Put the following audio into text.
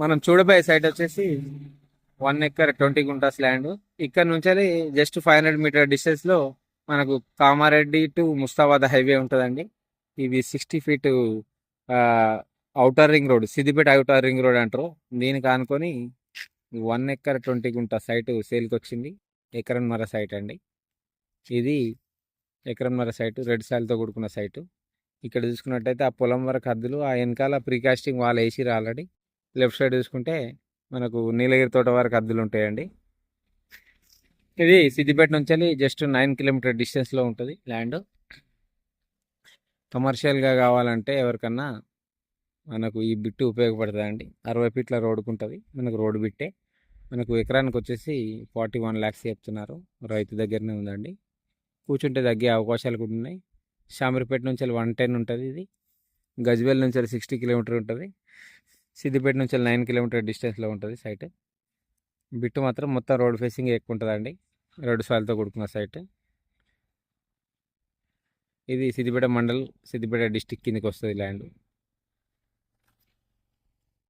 మనం చూడబోయే సైట్ వచ్చేసి 1 ఎకర్ 20 గుంటాస్ ల్యాండ్. ఇక్కడ నుంచి జస్ట్ 500 మీటర్ డిస్టెన్స్ లో మనకు కామారెడ్డి టు ముస్తాబాద్ హైవే ఉంటుందండి. ఇది 60 feet outer ring road, Siddipet outer ring road అంటారు. దీనికి ఆనుకొని 1 ఎకర్ 20 గుంట సైట్ సేల్కి వచ్చింది. ఎకరన్నర సైట్ అండి ఇది. ఎకరన్నర సైటు, రెడ్ సాయిల్తో కూడుకున్న సైటు. ఇక్కడ చూసుకున్నట్టయితే ఆ పొలం వరకు హద్దులు, ఆ వెనకాల precasting wall వేసిరు already. Left side చూసుకుంటే మనకు నీలగిరి తోట వరకు హద్దులు ఉంటాయండి. ఇది సిద్దిపేట నుంచి జస్ట్ 9 కిలోమీటర్ డిస్టెన్స్లో ఉంటుంది ల్యాండ్. కమర్షియల్గా కావాలంటే ఎవరికన్నా మనకు ఈ బిట్టు ఉపయోగపడుతుందండి. 60 ఫీట్ల రోడ్డుకు ఉంటుంది మనకు, రోడ్డు బిట్టే. మనకు ఎకరానికి వచ్చేసి 41 lakhs చెప్తున్నారు. రైతు దగ్గరనే ఉందండి. కూర్చుంటే తగ్గే అవకాశాలు కూడా ఉన్నాయి. షామీర్పేట నుంచి 110 ఉంటుంది ఇది. గజ్వేల్ నుంచి 60 కిలోమీటర్ ఉంటుంది. సిద్దిపేట నుంచి 9 కిలోమీటర్ డిస్టెన్స్లో ఉంటుంది సైట్. బిట్టు మాత్రం మొత్తం రోడ్ ఫేసింగ్ ఎక్కువ ఉంటుందండి. రోడ్డు సాయిల్తో కూడుకున్న సైట్ ఇది. సిద్దిపేట మండల్, సిద్దిపేట డిస్టిక్ కిందకి వస్తుంది ల్యాండ్.